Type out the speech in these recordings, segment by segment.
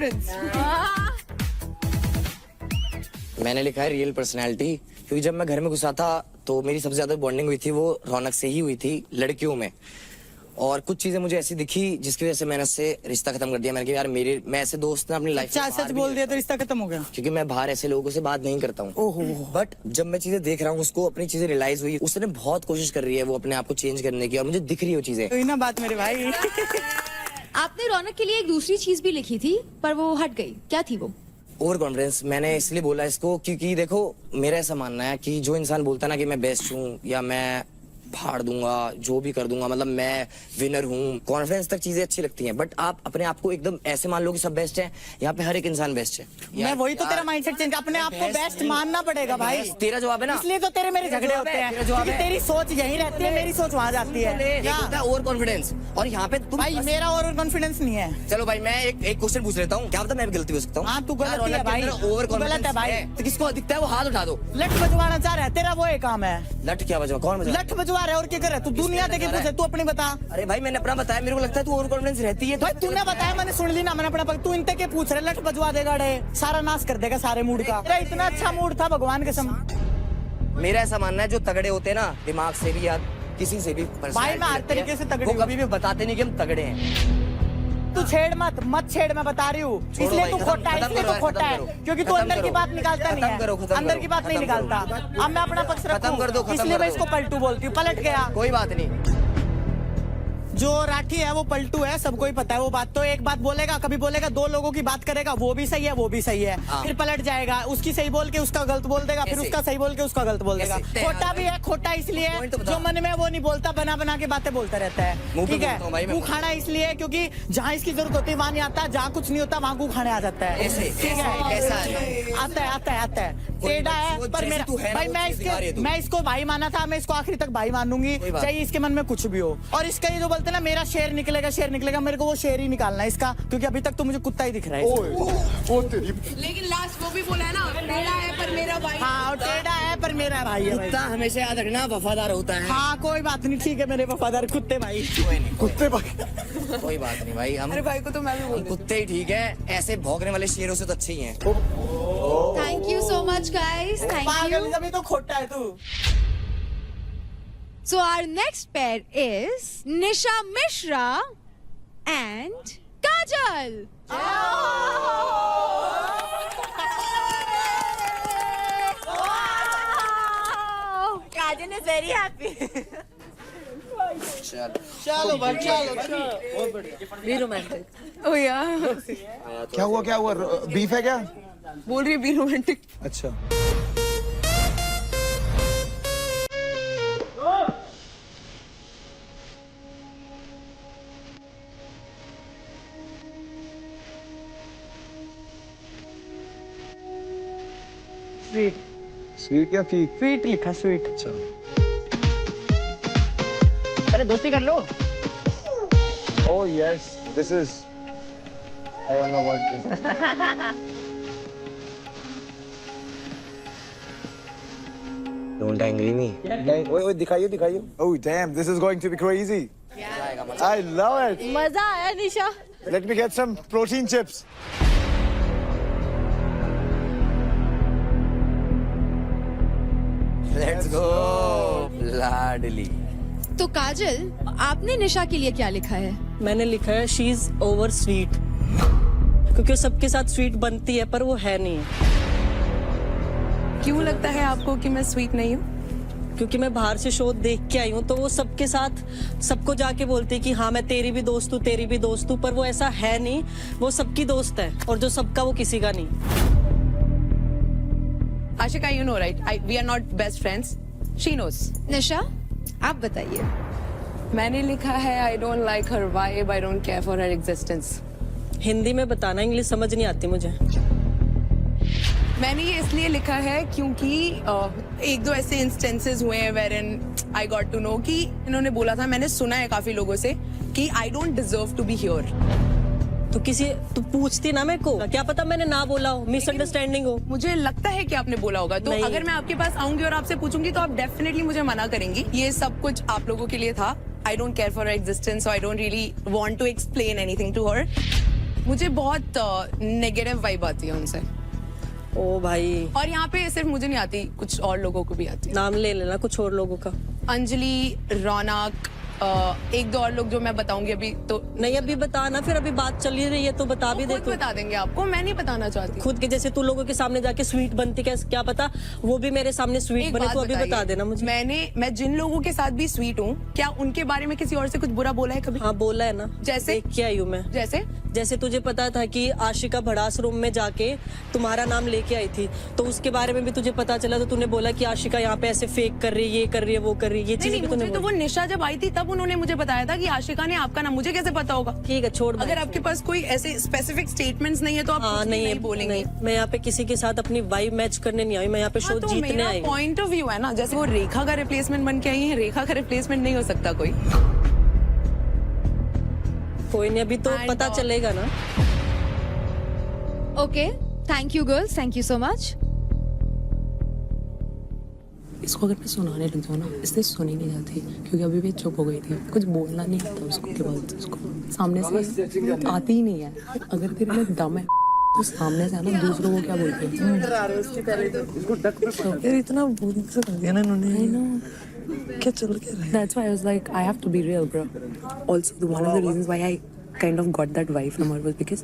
Prince. मैंने लिखा है रियल पर्सनैलिटी, क्योंकि जब मैं घर में घुसा था तो मेरी सबसे ज्यादा बॉन्डिंग हुई थी वो रौनक से ही हुई थी लड़कियों में। और कुछ चीजें मुझे ऐसी दिखी जिसकी वजह से मैंने उससे रिश्ता खत्म कर दिया। मैंने कहा यार मैं ऐसे दोस्त ना अपनी लाइफ अच्छा सच बोल दिया तो रिश्ता खत्म हो गया, क्योंकि मैं बाहर ऐसे लोगों से बात नहीं करता हूँ। बट जब मैं चीजें देख रहा हूँ, उसको अपनी चीजें रियलाइज हुई, उसने बहुत कोशिश कर रही है वो अपने आप को चेंज करने की, और मुझे दिख रही है वो चीजें। तो ना बात मेरे भाई। आपने रौनक के लिए एक दूसरी चीज भी लिखी थी पर वो हट गई, क्या थी वो? Over confidence. मैंने इसलिए बोला इसको क्योंकि देखो मेरा ऐसा मानना है कि जो इंसान बोलता है ना कि मैं बेस्ट हूँ या मैं फाड़ दूंगा, जो भी कर दूंगा, मतलब मैं विनर हूँ, कॉन्फिडेंस तक चीजें अच्छी लगती हैं। बट आप अपने आप को एकदम ऐसे मान लो कि सब बेस्ट है। यहाँ पे हर एक इंसान बेस्ट है। मैं वही तो तेरा माइंडसेट चेंज, अपने आप को बेस्ट मानना पड़ेगा भाई। तेरा जवाब है ना, इसलिए तो तेरे मेरे झगड़े होते हैं, क्योंकि तेरी सोच यही रहती है, मेरी सोच वहाँ जाती है। ओवर कॉन्फिडेंस, और यहाँ पे तुम भाई मेरा ओवर कॉन्फिडेंस नहीं है। चलो भाई मैं एक क्वेश्चन पूछ लेता हूँ, क्या पता मैं भी गलती हो सकता हूँ। हाँ तू गलत है भाई, ओवर गलत है भाई। तो किसको दिखता है वो हाथ उठा दो। लठ बजवाना चाह रहा है, तेरा वो एक काम है। लठ क्या बजवा, कौन बजवा? लठ बजवा रहा है और क्या कर रहा है तू? दुनिया देखे पूछे, तू अपनी बता। अरे भाई मैंने अपना बताया, मेरे को लगता है तू ओवर कॉन्फिडेंस रहती है। भाई तूने बताया, मैंने सुन ली ना, मैंने अपना तू इनते के पूछ रहे, लठ बजवा देगा डे, सारा नाश कर देगा सारे मूड का। तेरा इतना अच्छा मूड था भगवान के सम। मेरा ऐसा मानना है जो तगड़े होते हैं ना, दिमाग से भी या किसी से भी, भाई मैं हर तरीके से तगड़ी वो कभी भी बताते नहीं कि हम तगड़े हैं। तू छेड़ मत छेड़, मैं बता रही हूँ। इसलिए तू खोटा है, इसलिए तू खोटा है, क्योंकि तू अंदर की बात निकालता नहीं है, अंदर की बात नहीं निकालता। अब मैं अपना पक्ष रखूं, इसलिए मैं इसको पलटू बोलती हूँ। पलट गया, कोई बात नहीं। जो राठी है वो पलटू है, सबको ही पता है वो बात। तो एक बात बोलेगा, कभी बोलेगा, दो लोगों की बात करेगा, वो भी सही है वो भी सही है, फिर पलट जाएगा, उसकी सही बोल के उसका गलत बोल देगा, फिर उसका सही बोल के उसका गलत बोल देगा। खोटा भी है, खोटा इसलिए जो मन में वो नहीं बोलता, बना बना के बातें बोलता रहता है। ठीक है, मुंह खाना इसलिए क्योंकि जहाँ इसकी जरूरत होती है वहाँ नहीं आता, जहाँ कुछ नहीं होता वहाँ खाने आ जाता है। ठीक है, आता है टेढ़ा है, पर मेरा भाई मैं इसको भाई माना था, मैं इसको आखिरी तक भाई मानूंगी, चाहे इसके मन में कुछ भी हो। और इसका ये जो बोलते हैं ना मेरा शेर निकलेगा, मेरे को वो शेर ही निकालना है इसका, क्योंकि अभी तक तो मुझे कुत्ता ही दिख रहा है। लेकिन लास्ट वो भी बोला है ना, टेढ़ा है पर मेरा भाई। हाँ और टेढ़ा है पर मेरा भाई है। कुत्ता हमेशा याद रखना वफादार होता है। हाँ कोई बात नहीं, ठीक है मेरे वफादार कुत्ते भाई। कुत्ते भाई कोई बात नहीं भाई, हम अरे भाई को तो मैं भी बोल कुत्ते ही ठीक है, ऐसे भौंकने वाले शेरों से तो अच्छे ही हैं। Thank you so much guys, thank पागल यू। जब तो खोटा है तू। So our next pair is Nisha Mishra and Kajal. Kajan is very happy. चलो भाई चलो। Be romantic. Oh yeah. क्या हुआ बीफ है क्या? बोल रही है be romantic. अच्छा स्वीट या फीक? स्वीट लिखा, स्वीट। अच्छा अरे दोस्ती कर लो। Oh yes, this is. I don't know what this. Don't angry me. नहीं, ओए दिखाइए. Oh damn, this is going to be crazy. I love it. मजा आया निशा। Let me get some protein chips. Let's go लाडली। तो काजल, आपने निशा के लिए क्या लिखा है? मैंने लिखा है शी इज ओवर स्वीट, क्योंकि वो सबके साथ स्वीट बनती है पर वो है नहीं। क्यों लगता है आपको कि मैं स्वीट नहीं हूँ? क्योंकि मैं बाहर से शो देख के आई हूँ, तो वो सबके साथ सबको जाके बोलती है कि हाँ मैं तेरी भी दोस्त हूँ, पर वो ऐसा है नहीं। वो सबकी दोस्त है, और जो सबका वो किसी का नहीं। Ashika, you know right? We are not best friends. She knows. निशा, आप बताइए। मैंने लिखा है I don't like her vibe, I don't care for her existence. Hindi में बताना, इंग्लिश समझ नहीं आती मुझे। मैंने ये इसलिए लिखा है क्योंकि एक दो ऐसे इंस्टेंसेस हुए हैं wherein I got to know कि इन्होंने बोला था, मैंने सुना है काफी लोगों से कि I don't deserve to be here. तो पूछती ना मेरे को, क्या पता मैंने ना बोला हो, मिसअंडरस्टैंडिंग हो। मुझे लगता है कि आपने बोला होगा, तो अगर मैं आपके पास आऊंगी और आपसे पूछूंगी तो आप डेफिनेटली मुझे मना करेंगी। ये सब कुछ आप लोगों के लिए था। I don't care for her existence, so I don't really want to explain anything to her. मुझे बहुत नेगेटिव वाइब आती है उनसे। ओ भाई, और यहाँ पे सिर्फ मुझे नहीं आती, कुछ और लोगों को भी आती है। नाम ले लेना कुछ और लोगों का। अंजलि, रौनक, एक दो और लोग जो मैं बताऊंगी अभी तो। नहीं अभी बताना, फिर अभी बात चल ही रही है तो बता भी दे खुद तू। बता देंगे आपको, मैं नहीं बताना चाहती। खुद के जैसे तू लोगों के सामने जाके स्वीट बनती, क्या पता वो भी मेरे सामने स्वीट एक बने। बात तो अभी बताइए, बता देना मुझे। मैं जिन लोगों के साथ भी स्वीट हूँ, क्या उनके बारे में किसी और से कुछ बुरा बोला है कभी? हाँ बोला है ना। जैसे? देख के आई हूँ मैं। जैसे तुझे पता था कि आशिका भड़ास रूम में जाके तुम्हारा नाम लेके आई थी, तो उसके बारे में भी तुझे पता चला, तो तूने बोला कि आशिका यहाँ पे ऐसे फेक कर रही है, ये कर रही है, वो कर रही है, ये चीजें भी तूने तो वो निशा जब आई थी तब उन्होंने मुझे बताया था कि आशिका ने आपका नाम, मुझे कैसे पता होगा? ठीक है छोड़। अगर आपके पास कोई ऐसे स्पेसिफिक स्टेटमेंट्स नहीं है तो आप कुछ नहीं बोलेंगे। नहीं, मैं यहाँ पे किसी के साथ अपनी वाइब मैच करने नहीं आई, मैं यहाँ पे शो जीतने आई। पॉइंट ऑफ व्यू है ना, जैसे वो रेखा का रिप्लेसमेंट बन के आई है, रेखा का रिप्लेसमेंट नहीं हो सकता कोई। कोई नहीं, अभी तो पता चलेगा ना। Okay, thank you girls, thank you so much. इसको अगर मैं सुनाने लग जाऊँ ना, इसने सुनी नहीं जाती क्योंकि अभी भी चुप हो गई थी, कुछ बोलना नहीं आता उसको के बाद, उसको सामने से आती ही नहीं है। अगर तेरे में दम है तो सामने से आना, दूसरों को क्या बोलते हैं यार, इतना बोल सकते हैं ना इन्होंने, क्या चल के रहा है। That's why I was like, I have to be real, bro. Also, one of the reasons why I kind of got that vibe from her was because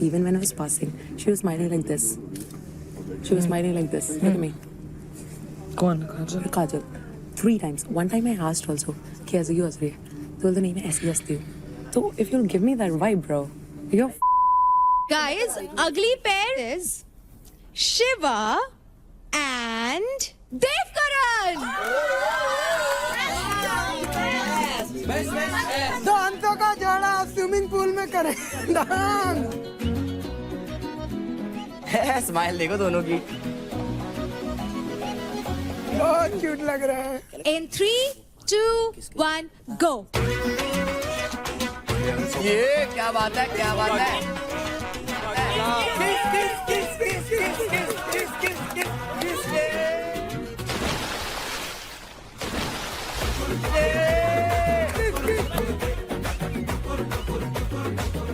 even when I was passing, she was smiling like this. She was smiling like this. Look at me. कौन? काजल? Kajal. 3 times. One time I asked also, कि ऐसे क्यों हंस रही है? तो बोलते नहीं मैं ऐसे ही हंसती हूँ। So if you'll give me that vibe, bro, you're Guys, ugly pair is Shiva and Dev Karan. दांतों का जोड़ा स्विमिंग पूल में करे। स्माइल देखो दोनों की, बहुत क्यूट लग रहा है। In 3, 2, 1, go. ये क्या बात है, क्या बात है।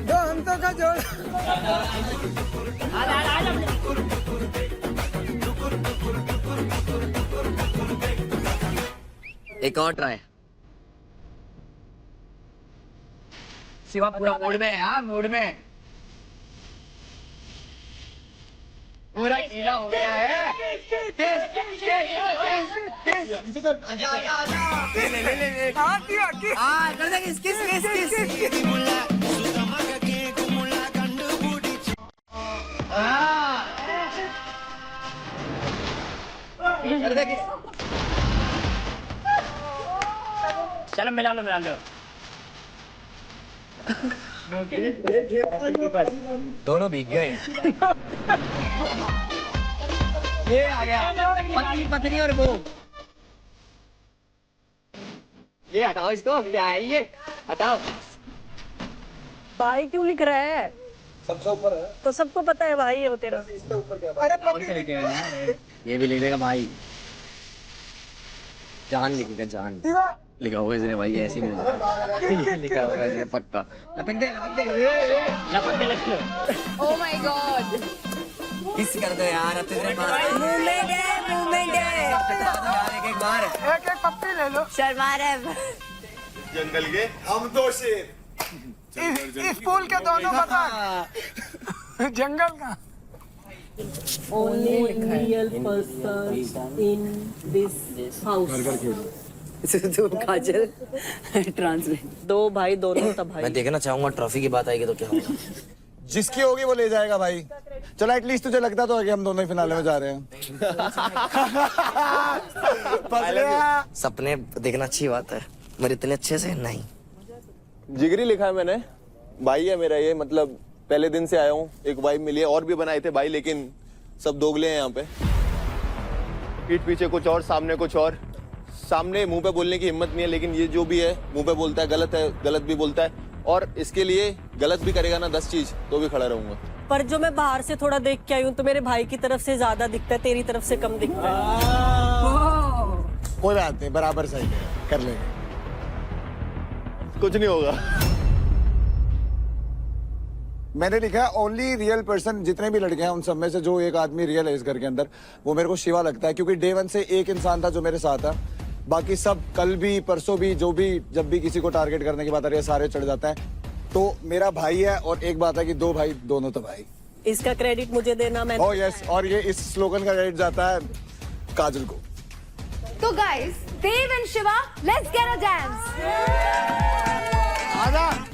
दांतों का जोड़ा। एक और ट्राई। शिवा पूरा मूड में है, हाँ मूड में पूरा कीड़ा हो गया है। कर दे किस किस किस किस। कर दे किस। चलो मिला लो मिला लो। दोनों भीग गए। ये आ गया पतली पतली और वो। ये हटाओ इसको, क्या है ये, हटाओ। भाई क्यों लिख रहा है? सबसे ऊपर है तो सबको पता है भाई है वो तेरा। इसके ऊपर क्या? अरे ये भी लिख देगा भाई, जान लिखेगा जान लिखा होगा इसने भाई, ऐसे ही लिखा होगा इसने पक्का। लपक दे लपक दे लपक दे। Oh my God. किस कर दो यार, अब तेरे पास मूवमेंट है यार, एक बार एक एक पप्पी ले लो। शर्मा रहे। जंगल के हम 2 शेर, इस पूल के दोनों बता। जंगल का। Only real person in this house. तो काजल ट्रांसलेट। 2 भाई दोनों था भाई। मैं देखना चाहूंगा ट्रॉफी की बात आएगी तो क्या होगा। जिसकी होगी वो ले जाएगा भाई। चलो एटलीस्ट तुझे लगता तो है कि हम दोनों ही फिनाले में जा रहे हैं। सपने देखना अच्छी बात है, मगर इतने अच्छे से नहीं। जिगरी लिखा है मैंने, भाई है मेरा ये, मतलब पहले दिन से आया हूँ, एक वाइब मिली है। और भी बनाए थे भाई, लेकिन सब दोगले हैं यहाँ पे। पीठ पीछे कुछ और, सामने कुछ और। सामने मुंह पे बोलने की हिम्मत नहीं है, लेकिन ये जो भी है मुंह पे बोलता है, गलत भी बोलता है। और इसके लिए गलत भी करेगा ना 10 चीज तो भी खड़ा रहूंगा। पर जो मैं बाहर से थोड़ा देख के आई हूँ तो मेरे भाई की तरफ से ज्यादा दिखता है, तेरी तरफ से कम दिखता है। कोई बात नहीं, बराबर सही है, कर लेंगे। कुछ नहीं होगा। मैंने लिखा है ओनली रियल पर्सन, जितने भी लड़के हैं उन सब में से जो एक आदमी रियल है इस घर के अंदर, वो मेरे को शिवा लगता है, क्योंकि डे वन से एक इंसान था जो मेरे साथ था। बाकी सब कल भी परसों भी जो भी जब भी किसी को टारगेट करने की बात आ रही है सारे चढ़ जाते हैं। तो मेरा भाई है, और एक बात है कि दो भाई दोनों तो भाई। इसका क्रेडिट मुझे देना, मैंने ओह यस, और ये इस स्लोगन का क्रेडिट जाता है काजल को। तो guys, Dev and Shiva, let's get a dance. आजा।